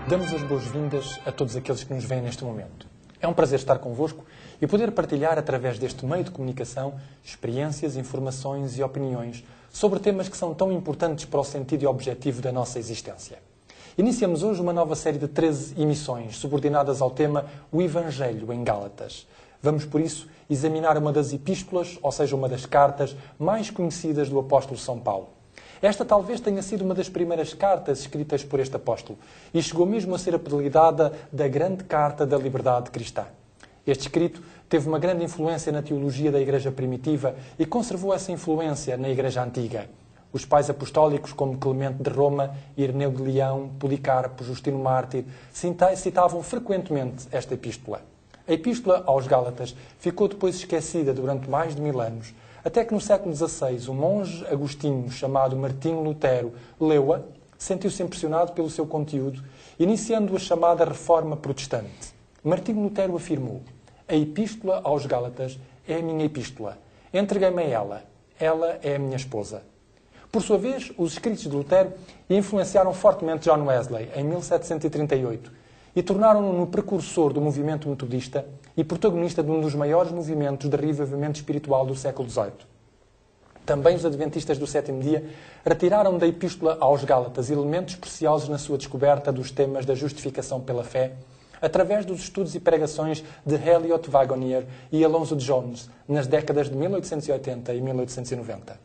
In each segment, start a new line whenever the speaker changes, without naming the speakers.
Damos as boas-vindas a todos aqueles que nos veem neste momento. É um prazer estar convosco e poder partilhar, através deste meio de comunicação, experiências, informações e opiniões sobre temas que são tão importantes para o sentido e objetivo da nossa existência. Iniciamos hoje uma nova série de 13 emissões, subordinadas ao tema O Evangelho em Gálatas. Vamos, por isso, examinar uma das epístolas, ou seja, uma das cartas mais conhecidas do apóstolo São Paulo. Esta talvez tenha sido uma das primeiras cartas escritas por este apóstolo e chegou mesmo a ser apelidada da Grande Carta da Liberdade Cristã. Este escrito teve uma grande influência na teologia da Igreja primitiva e conservou essa influência na Igreja Antiga. Os pais apostólicos, como Clemente de Roma, Ireneu de Leão, Policarpo, Justino Mártir, citavam frequentemente esta epístola. A epístola aos Gálatas ficou depois esquecida durante mais de 1000 anos, até que no século XVI um monge agostinho chamado Martinho Lutero leu-a, sentiu-se impressionado pelo seu conteúdo, iniciando a chamada Reforma Protestante. Martinho Lutero afirmou: a epístola aos Gálatas é a minha epístola. Entreguei-me a ela. Ela é a minha esposa. Por sua vez, os escritos de Lutero influenciaram fortemente John Wesley, em 1738, e tornaram-no no precursor do movimento metodista e protagonista de um dos maiores movimentos de reavivamento espiritual do século XVIII. Também os adventistas do sétimo dia retiraram da Epístola aos Gálatas elementos preciosos na sua descoberta dos temas da justificação pela fé, através dos estudos e pregações de Elliot Wagonier e Alonso Jones, nas décadas de 1880 e 1890.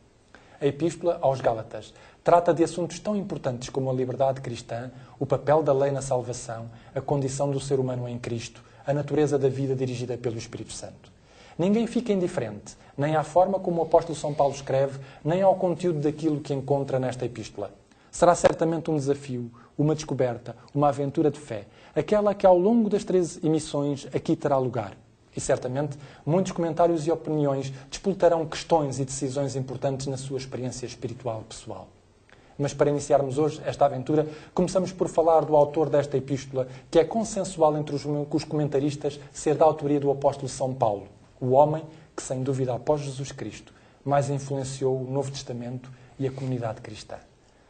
A Epístola aos Gálatas trata de assuntos tão importantes como a liberdade cristã, o papel da lei na salvação, a condição do ser humano em Cristo, a natureza da vida dirigida pelo Espírito Santo. Ninguém fica indiferente, nem à forma como o apóstolo São Paulo escreve, nem ao conteúdo daquilo que encontra nesta epístola. Será certamente um desafio, uma descoberta, uma aventura de fé, aquela que ao longo das 13 emissões aqui terá lugar. E certamente muitos comentários e opiniões despoltarão questões e decisões importantes na sua experiência espiritual pessoal. Mas para iniciarmos hoje esta aventura, começamos por falar do autor desta epístola, que é consensual entre os comentaristas ser da autoria do apóstolo São Paulo, o homem que, sem dúvida, após Jesus Cristo, mais influenciou o Novo Testamento e a comunidade cristã.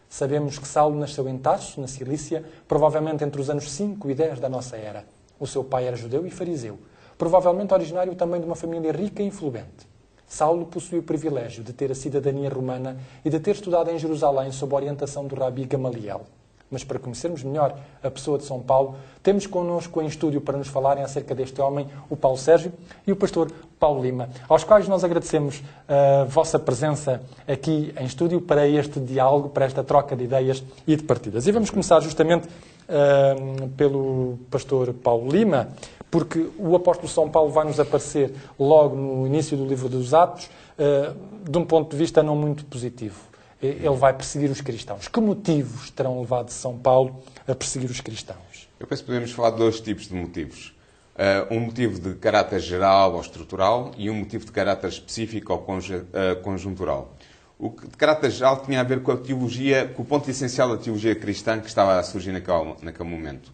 Sabemos que Saulo nasceu em Tarso, na Cilícia, provavelmente entre os anos 5 e 10 da nossa era. O seu pai era judeu e fariseu, provavelmente originário também de uma família rica e influente. Saulo possuiu o privilégio de ter a cidadania romana e de ter estudado em Jerusalém sob a orientação do Rabi Gamaliel. Mas para conhecermos melhor a pessoa de São Paulo, temos connosco em estúdio para nos falarem acerca deste homem o Paulo Sérgio e o pastor Paulo Lima, aos quais nós agradecemos a vossa presença aqui em estúdio para este diálogo, para esta troca de ideias e de partidas. E vamos começar justamente pelo pastor Paulo Lima, porque o apóstolo São Paulo vai nos aparecer logo no início do livro dos Atos, de um ponto de vista não muito positivo. Ele vai perseguir os cristãos. Que motivos terão levado São Paulo a perseguir os cristãos?
Eu penso que podemos falar de dois tipos de motivos. Um motivo de caráter geral ou estrutural e um motivo de caráter específico ou conjuntural. O de caráter geral tinha a ver com a teologia, com o ponto essencial da teologia cristã que estava a surgir naquele momento.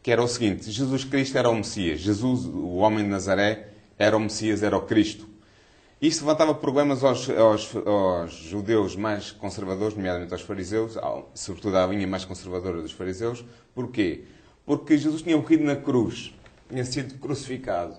Que era o seguinte: Jesus Cristo era o Messias. Jesus, o homem de Nazaré, era o Messias, era o Cristo. Isto levantava problemas aos judeus mais conservadores, nomeadamente aos fariseus, sobretudo à linha mais conservadora dos fariseus. Porquê? Porque Jesus tinha morrido na cruz, tinha sido crucificado.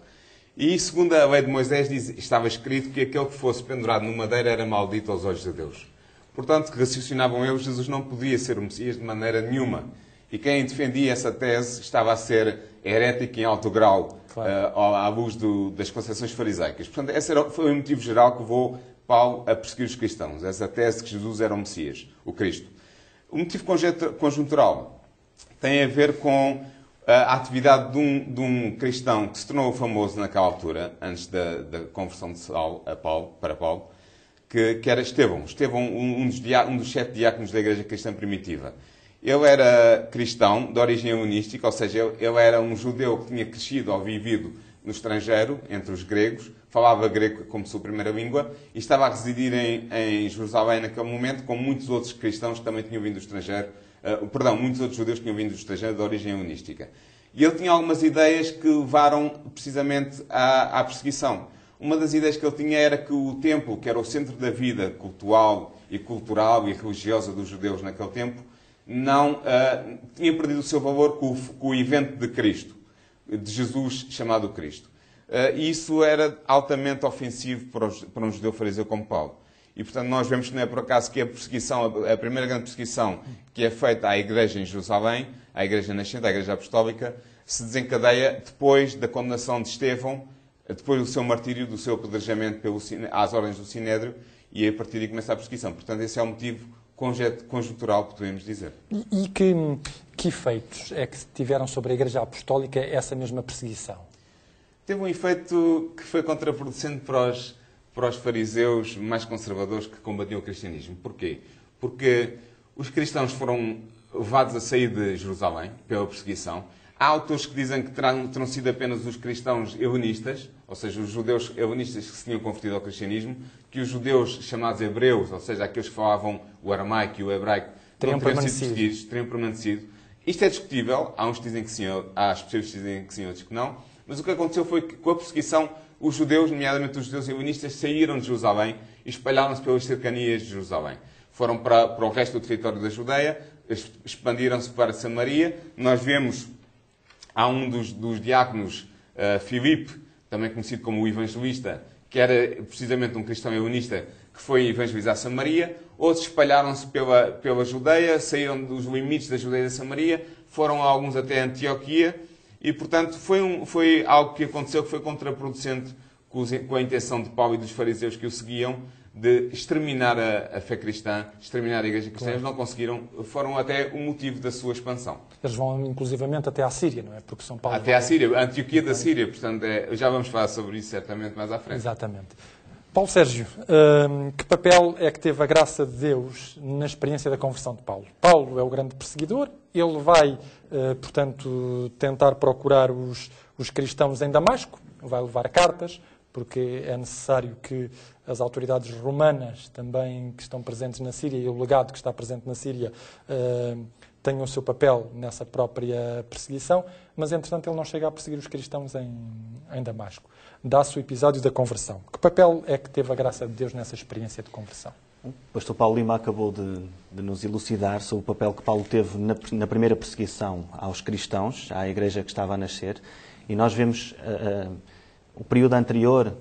E, segundo a lei de Moisés, estava escrito que aquele que fosse pendurado no madeiro era maldito aos olhos de Deus. Portanto, raciocinavam eles, Jesus não podia ser o Messias de maneira nenhuma. E quem defendia essa tese estava a ser herético em alto grau, claro, à luz das concepções farisaicas. Portanto, esse foi o motivo geral que levou Paulo a perseguir os cristãos. Essa tese que Jesus era o Messias, o Cristo. O motivo conjuntural tem a ver com a atividade de um cristão que se tornou famoso naquela altura, antes da conversão de Saulo para Paulo, que era Estevão. Estevão, um dos 7 diáconos da Igreja Cristã Primitiva. Ele era cristão, de origem helenística, ou seja, ele era um judeu que tinha crescido ou vivido no estrangeiro, entre os gregos, falava grego como sua primeira língua, e estava a residir em Jerusalém naquele momento, como muitos outros cristãos que também tinham vindo do estrangeiro, muitos outros judeus que tinham vindo do estrangeiro, de origem helenística. E ele tinha algumas ideias que levaram precisamente à perseguição. Uma das ideias que ele tinha era que o templo, que era o centro da vida cultural e religiosa dos judeus naquele tempo, não tinha perdido o seu valor com o evento de Cristo, de Jesus chamado Cristo. E isso era altamente ofensivo para um judeu fariseu como Paulo. E, portanto, nós vemos que não é por acaso que a primeira grande perseguição que é feita à Igreja em Jerusalém, à Igreja nascente, à Igreja Apostólica, se desencadeia depois da condenação de Estevão, depois do seu martírio, do seu apedrejamento às ordens do Sinédrio, e a partir daí começa a perseguição. Portanto, esse é o motivo conjuntural, podemos dizer.
E que efeitos é que tiveram sobre a Igreja Apostólica essa mesma perseguição?
Teve um efeito que foi contraproducente para os fariseus mais conservadores que combatiam o cristianismo. Porquê? Porque os cristãos foram levados a sair de Jerusalém pela perseguição. Há autores que dizem que terão sido apenas os cristãos helenistas, ou seja, os judeus helenistas que se tinham convertido ao cristianismo, que os judeus chamados hebreus, ou seja, aqueles que falavam o aramaico e o hebraico, teriam permanecido. Isto é discutível. Há uns que dizem que sim, há especialistas que dizem que sim, outros que não. Mas o que aconteceu foi que, com a perseguição, os judeus, nomeadamente os judeus helenistas, saíram de Jerusalém e espalharam-se pelas cercanias de Jerusalém. Foram para o resto do território da Judeia, expandiram-se para Samaria. Nós vemos, há um dos diáconos, Filipe, também conhecido como o evangelista, que era precisamente um cristão helenista, que foi evangelizar Samaria. Outros espalharam-se pela Judeia, saíram dos limites da Judeia e da Samaria, foram alguns até Antioquia. E, portanto, foi algo que aconteceu que foi contraproducente com a intenção de Paulo e dos fariseus que o seguiam de exterminar a fé cristã, exterminar a igreja cristã. Eles não conseguiram, foram até o motivo da sua expansão.
Eles vão, inclusivamente, até à Síria, não é? Porque São Paulo...
Até à Síria, a Antioquia da Síria. Portanto, já vamos falar sobre isso certamente mais à frente.
Exatamente. Paulo Sérgio, que papel é que teve a graça de Deus na experiência da conversão de Paulo? Paulo é o grande perseguidor, ele vai, portanto, tentar procurar os cristãos em Damasco, vai levar cartas, porque é necessário que as autoridades romanas também que estão presentes na Síria e o legado que está presente na Síria tenham o seu papel nessa própria perseguição, mas entretanto ele não chega a perseguir os cristãos em Damasco. Dá-se o episódio da conversão. Que papel é que teve a graça de Deus nessa experiência de conversão?
O pastor Paulo Lima acabou de nos elucidar sobre o papel que Paulo teve na primeira perseguição aos cristãos, à igreja que estava a nascer, e nós vemos o período anterior,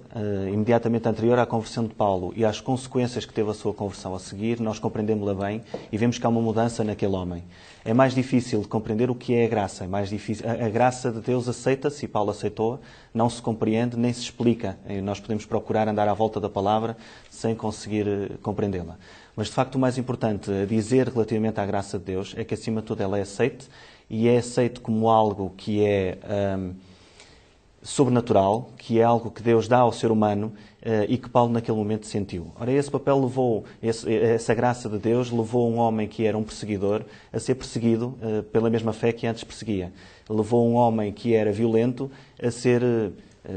imediatamente anterior à conversão de Paulo e às consequências que teve a sua conversão a seguir, nós compreendemos-la bem e vemos que há uma mudança naquele homem. É mais difícil de compreender o que é a graça. É mais difícil. A graça de Deus aceita-se, e Paulo aceitou, não se compreende nem se explica. Nós podemos procurar andar à volta da palavra sem conseguir compreendê-la. Mas, de facto, o mais importante a dizer relativamente à graça de Deus é que, acima de tudo, ela é aceite, e é aceite como algo que é sobrenatural, que é algo que Deus dá ao ser humano e que Paulo naquele momento sentiu. Ora, esse papel levou, essa graça de Deus levou um homem que era um perseguidor a ser perseguido pela mesma fé que antes perseguia. Levou um homem que era violento a ser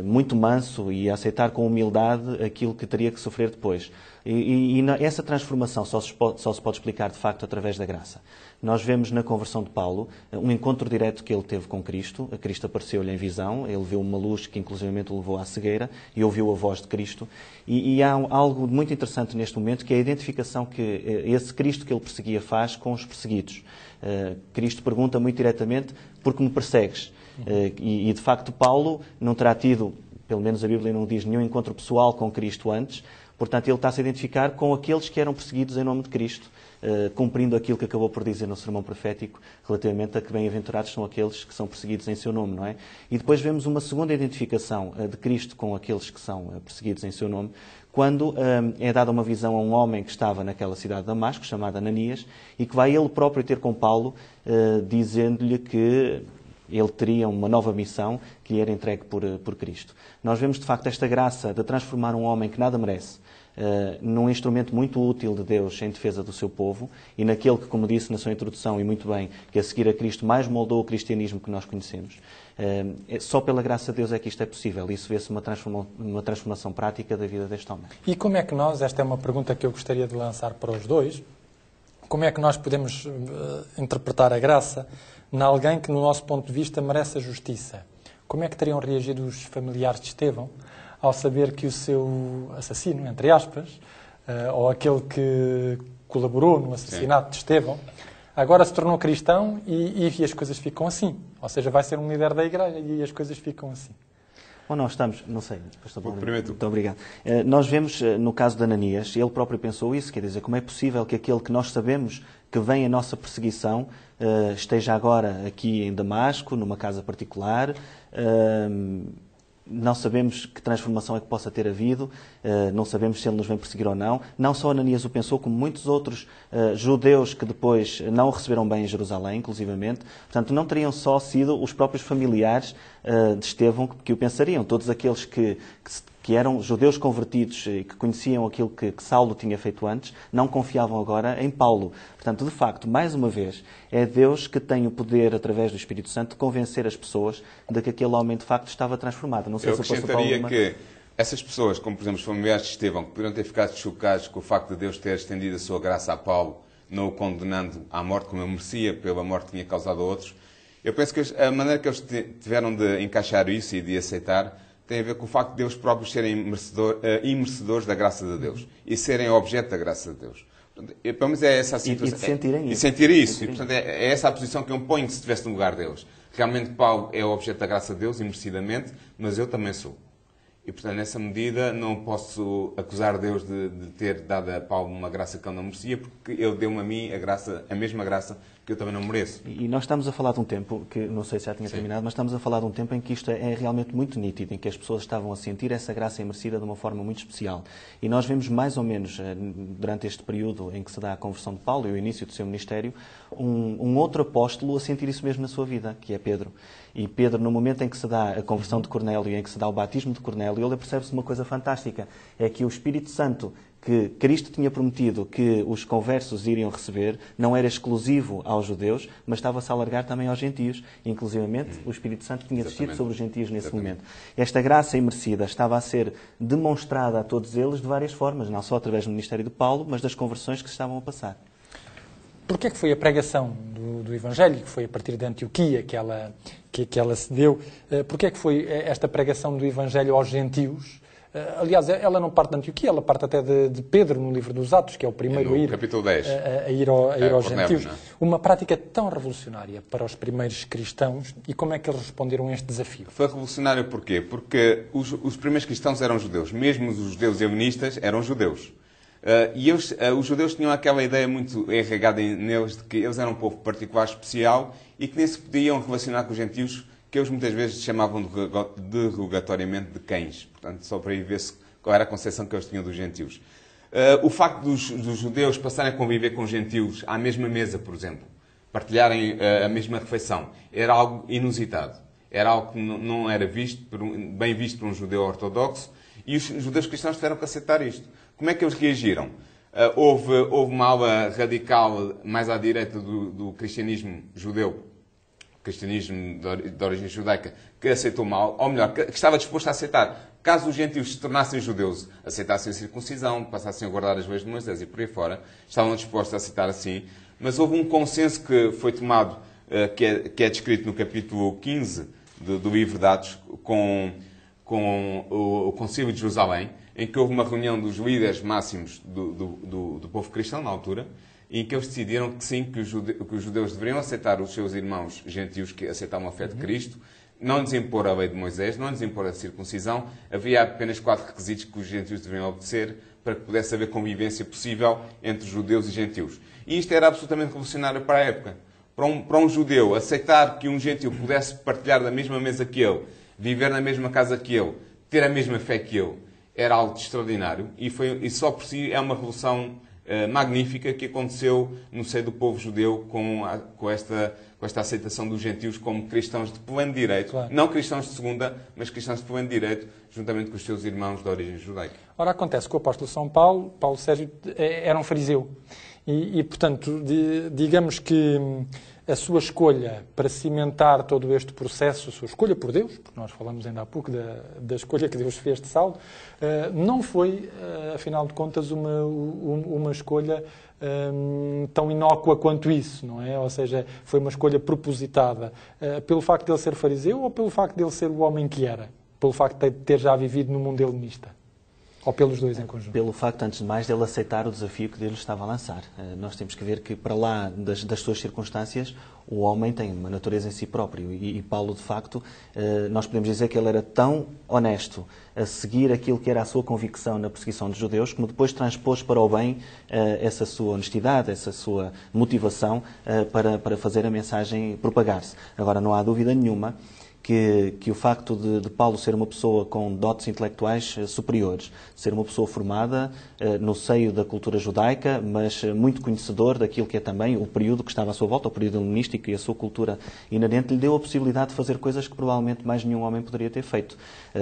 muito manso e a aceitar com humildade aquilo que teria que sofrer depois. E essa transformação só se pode explicar, de facto, através da graça. Nós vemos na conversão de Paulo um encontro direto que ele teve com Cristo. A Cristo apareceu-lhe em visão, ele viu uma luz que inclusivamente o levou à cegueira e ouviu a voz de Cristo. E há algo muito interessante neste momento, que é a identificação que esse Cristo que ele perseguia faz com os perseguidos. Cristo pergunta muito diretamente: por que me persegues? E de facto Paulo não terá tido, pelo menos a Bíblia não diz, nenhum encontro pessoal com Cristo antes. Portanto, ele está a se identificar com aqueles que eram perseguidos em nome de Cristo, cumprindo aquilo que acabou por dizer no sermão profético relativamente a que bem-aventurados são aqueles que são perseguidos em seu nome, não é? E depois vemos uma segunda identificação de Cristo com aqueles que são perseguidos em seu nome, quando é dada uma visão a um homem que estava naquela cidade de Damasco, chamado Ananias, e que vai ele próprio ter com Paulo, dizendo-lhe que ele teria uma nova missão que lhe era entregue por Cristo. Nós vemos, de facto, esta graça de transformar um homem que nada merece num instrumento muito útil de Deus em defesa do seu povo, e naquele que, como disse na sua introdução, e muito bem, que a seguir a Cristo mais moldou o cristianismo que nós conhecemos. Só pela graça de Deus é que isto é possível. Isso vê-se uma transformação prática da vida deste homem.
E como é que nós, esta é uma pergunta que eu gostaria de lançar para os dois, como é que nós podemos interpretar a graça em alguém que, no nosso ponto de vista, merece a justiça? Como é que teriam reagido os familiares de Estevão ao saber que o seu assassino, entre aspas, ou aquele que colaborou no assassinato de Estevão, agora se tornou cristão e as coisas ficam assim. Ou seja, vai ser um líder da igreja e as coisas ficam assim.
Ou nós estamos, não sei, Pastor Paulo.
Primeiro.
Muito obrigado. Nós vemos, no caso de Ananias, ele próprio pensou isso, quer dizer, como é possível que aquele que nós sabemos que vem a nossa perseguição esteja agora aqui em Damasco, numa casa particular, não sabemos que transformação é que possa ter havido, não sabemos se ele nos vem perseguir ou não. Não só Ananias o pensou, como muitos outros judeus que depois não o receberam bem em Jerusalém, inclusivamente. Portanto, não teriam só sido os próprios familiares de Estevão que o pensariam. Todos aqueles que eram judeus convertidos e que conheciam aquilo que Saulo tinha feito antes, não confiavam agora em Paulo. Portanto, de facto, mais uma vez, é Deus que tem o poder, através do Espírito Santo, de convencer as pessoas de que aquele homem, de facto, estava transformado. Não sei
Eu
se o Pastor Paulo...
acrescentaria que essas pessoas, como por exemplo os familiares de Estevão, que poderiam ter ficado chocados com o facto de Deus ter estendido a sua graça a Paulo, não o condenando à morte como ele merecia, pela morte que tinha causado a outros, eu penso que a maneira que eles tiveram de encaixar isso e de aceitar tem a ver com o facto de Deus próprios serem imerecedores da graça de Deus e serem objeto da graça de Deus. Portanto, pelo menos é essa a situação.
E de sentirem isso.
E sentir isso. E, portanto, é essa a posição que eu me ponho se estivesse no lugar deles. Realmente Paulo é o objeto da graça de Deus, imerecidamente, mas eu também sou. E, portanto, nessa medida, não posso acusar Deus de ter dado a Paulo uma graça que ele não merecia, porque ele deu-me a mim a mesma graça que eu também não mereço.
E nós estamos a falar de um tempo, que não sei se já tinha terminado, mas estamos a falar de um tempo em que isto é realmente muito nítido, em que as pessoas estavam a sentir essa graça imerecida de uma forma muito especial. E nós vemos mais ou menos, durante este período em que se dá a conversão de Paulo e o início do seu ministério, um outro apóstolo a sentir isso mesmo na sua vida, que é Pedro. E Pedro, no momento em que se dá a conversão de Cornélio, em que se dá o batismo de Cornélio, ele percebe-se uma coisa fantástica, é que o Espírito Santo que Cristo tinha prometido que os conversos iriam receber não era exclusivo aos judeus, mas estava-se a alargar também aos gentios. Inclusivamente, o Espírito Santo tinha descido sobre os gentios nesse momento. Esta graça imerecida estava a ser demonstrada a todos eles de várias formas, não só através do ministério de Paulo, mas das conversões que se estavam a passar.
Porquê é que foi a pregação do Evangelho, que foi a partir de Antioquia que ela se deu? Porquê é que foi esta pregação do Evangelho aos gentios? Aliás, ela não parte de Antioquia, ela parte até de Pedro, no livro dos Atos, que é o primeiro a ir,
capítulo 10.
a ir aos
Cornélio,
gentios.
não é?
Uma prática tão revolucionária para os primeiros cristãos. E como é que eles responderam a este desafio?
Foi revolucionário porquê? Porque os primeiros cristãos eram judeus. Mesmo os judeus helenistas eram judeus. Os judeus tinham aquela ideia muito enraizada neles de que eles eram um povo particular, especial, e que nem se podiam relacionar com os gentios, que eles muitas vezes chamavam derrogatoriamente de cães. Portanto, só para aí ver-se qual era a concepção que eles tinham dos gentios. O facto dos judeus passarem a conviver com os gentios à mesma mesa, por exemplo, partilharem a mesma refeição, era algo inusitado. Era algo que não era bem visto por um judeu ortodoxo, e os judeus cristãos tiveram que aceitar isto. Como é que eles reagiram? Houve uma ala radical mais à direita do cristianismo judeu, cristianismo de origem judaica, que aceitou mal, ou melhor, que estava disposto a aceitar. Caso os gentios se tornassem judeus, aceitassem a circuncisão, passassem a guardar as leis de Moisés e por aí fora, estavam dispostos a aceitar assim. Mas houve um consenso que foi tomado, que é descrito no capítulo 15 do livro de Atos, com o Concílio de Jerusalém, em que houve uma reunião dos líderes máximos do povo cristão na altura, em que eles decidiram que sim, que os judeus deveriam aceitar os seus irmãos gentios que aceitavam a fé de Cristo, não lhes impor a lei de Moisés, não lhes impor a circuncisão. Havia apenas 4 requisitos que os gentios deveriam obedecer para que pudesse haver convivência possível entre judeus e gentios. E isto era absolutamente revolucionário para a época. Para um judeu aceitar que um gentio pudesse partilhar da mesma mesa que ele, viver na mesma casa que ele, ter a mesma fé que ele, era algo de extraordinário. E só por si é uma revolução magnífica que aconteceu no seio do povo judeu com esta aceitação dos gentios como cristãos de pleno direito. Claro. Não cristãos de segunda, mas cristãos de pleno direito, juntamente com os seus irmãos de origem judaica.
Ora, acontece que o apóstolo São Paulo Sérgio, era um fariseu. E portanto, digamos que a sua escolha para cimentar todo este processo, a sua escolha por Deus, porque nós falamos ainda há pouco da escolha que Deus fez de Saulo, não foi, afinal de contas, uma escolha tão inócua quanto isso, não é? Ou seja, foi uma escolha propositada pelo facto de ele ser fariseu ou pelo facto de ele ser o homem que era? Pelo facto de ter já vivido no mundo helenista? Ou pelos dois em conjunto?
Pelo facto, antes de mais, dele aceitar o desafio que Deus lhe estava a lançar. Nós temos que ver que, para lá das suas circunstâncias, o homem tem uma natureza em si próprio. E Paulo, de facto, nós podemos dizer que ele era tão honesto a seguir aquilo que era a sua convicção na perseguição dos judeus, como depois transpôs para o bem essa sua honestidade, essa sua motivação para fazer a mensagem propagar-se. Agora, não há dúvida nenhuma que o facto de Paulo ser uma pessoa com dotes intelectuais superiores, ser uma pessoa formada no seio da cultura judaica, mas muito conhecedor daquilo que é também o período que estava à sua volta, o período helenístico e a sua cultura inerente, lhe deu a possibilidade de fazer coisas que provavelmente mais nenhum homem poderia ter feito.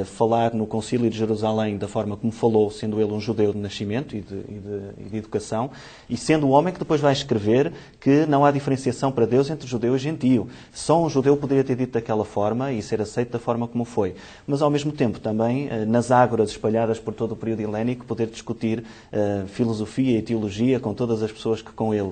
Falar no Concílio de Jerusalém da forma como falou, sendo ele um judeu de nascimento e de educação, e sendo um homem que depois vai escrever que não há diferenciação para Deus entre judeu e gentio. Só um judeu poderia ter dito daquela forma e ser aceito da forma como foi. Mas, ao mesmo tempo, também, nas ágoras espalhadas por todo o período helénico, poder discutir filosofia e teologia com todas as pessoas que com ele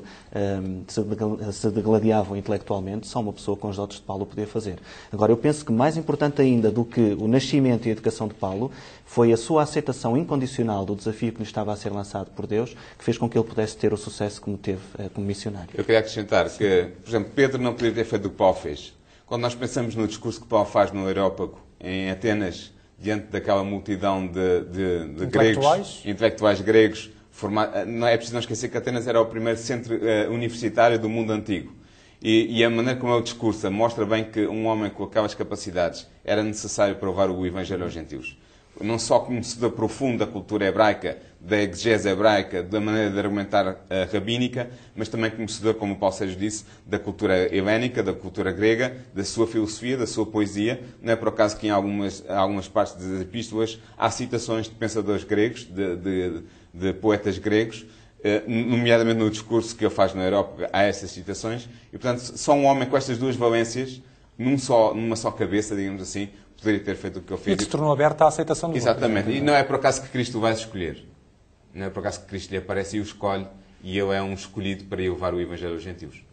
se degladiavam intelectualmente, só uma pessoa com os dotes de Paulo podia fazer. Agora, eu penso que mais importante ainda do que o nascimento e a educação de Paulo foi a sua aceitação incondicional do desafio que lhe estava a ser lançado por Deus, que fez com que ele pudesse ter o sucesso como teve como missionário.
Eu queria acrescentar que, por exemplo, Pedro não poderia ter feito o que Paulo fez. Quando nós pensamos no discurso que Paulo faz no Areópago, em Atenas, diante daquela multidão de intelectuais gregos, não é preciso não esquecer que Atenas era o primeiro centro universitário do mundo antigo. E a maneira como é o discurso mostra bem que um homem com aquelas capacidades era necessário para levar o Evangelho aos gentios. Não só conhecedor profundo da cultura hebraica, da exegese hebraica, da maneira de argumentar rabínica, mas também conhecedor, como o Paulo Sérgio disse, da cultura helénica, da cultura grega, da sua filosofia, da sua poesia. Não é por acaso que em algumas partes das epístolas há citações de pensadores gregos, de poetas gregos, nomeadamente no discurso que ele faz na Europa, há essas citações. E, portanto, só um homem com estas duas valências, numa só cabeça, digamos assim, poderia ter feito o que ele fez.
E que se tornou aberta à aceitação do
Exatamente. E não é por acaso que Cristo o vai escolher. Não é por acaso que Cristo lhe aparece e o escolhe, e ele é um escolhido para ir levar o Evangelho aos gentios.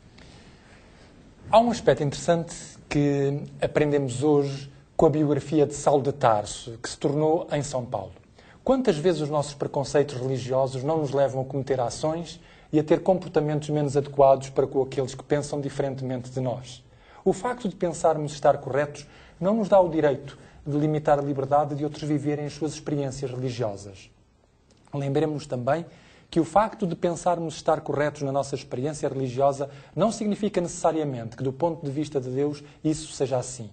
Há um aspecto interessante que aprendemos hoje com a biografia de Saulo de Tarso, que se tornou em São Paulo. Quantas vezes os nossos preconceitos religiosos não nos levam a cometer ações e a ter comportamentos menos adequados para com aqueles que pensam diferentemente de nós? O facto de pensarmos estar corretos não nos dá o direito de limitar a liberdade de outros viverem as suas experiências religiosas. Lembremos também que o facto de pensarmos estar corretos na nossa experiência religiosa não significa necessariamente que, do ponto de vista de Deus, isso seja assim.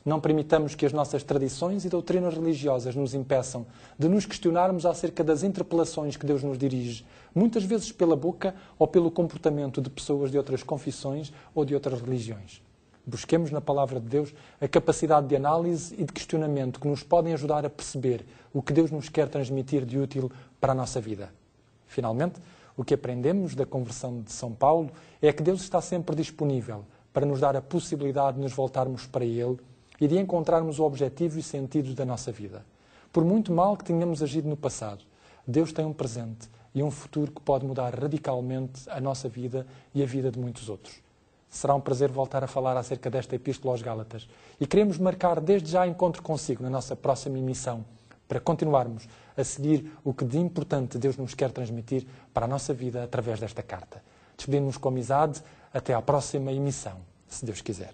Não permitamos que as nossas tradições e doutrinas religiosas nos impeçam de nos questionarmos acerca das interpelações que Deus nos dirige, muitas vezes pela boca ou pelo comportamento de pessoas de outras confissões ou de outras religiões. Busquemos na Palavra de Deus a capacidade de análise e de questionamento que nos podem ajudar a perceber o que Deus nos quer transmitir de útil para a nossa vida. Finalmente, o que aprendemos da conversão de São Paulo é que Deus está sempre disponível para nos dar a possibilidade de nos voltarmos para Ele e de encontrarmos o objetivo e sentido da nossa vida. Por muito mal que tenhamos agido no passado, Deus tem um presente e um futuro que pode mudar radicalmente a nossa vida e a vida de muitos outros. Será um prazer voltar a falar acerca desta Epístola aos Gálatas e queremos marcar desde já encontro consigo na nossa próxima emissão para continuarmos a seguir o que de importante Deus nos quer transmitir para a nossa vida através desta carta. Despedimos-nos com amizade. Até à próxima emissão, se Deus quiser.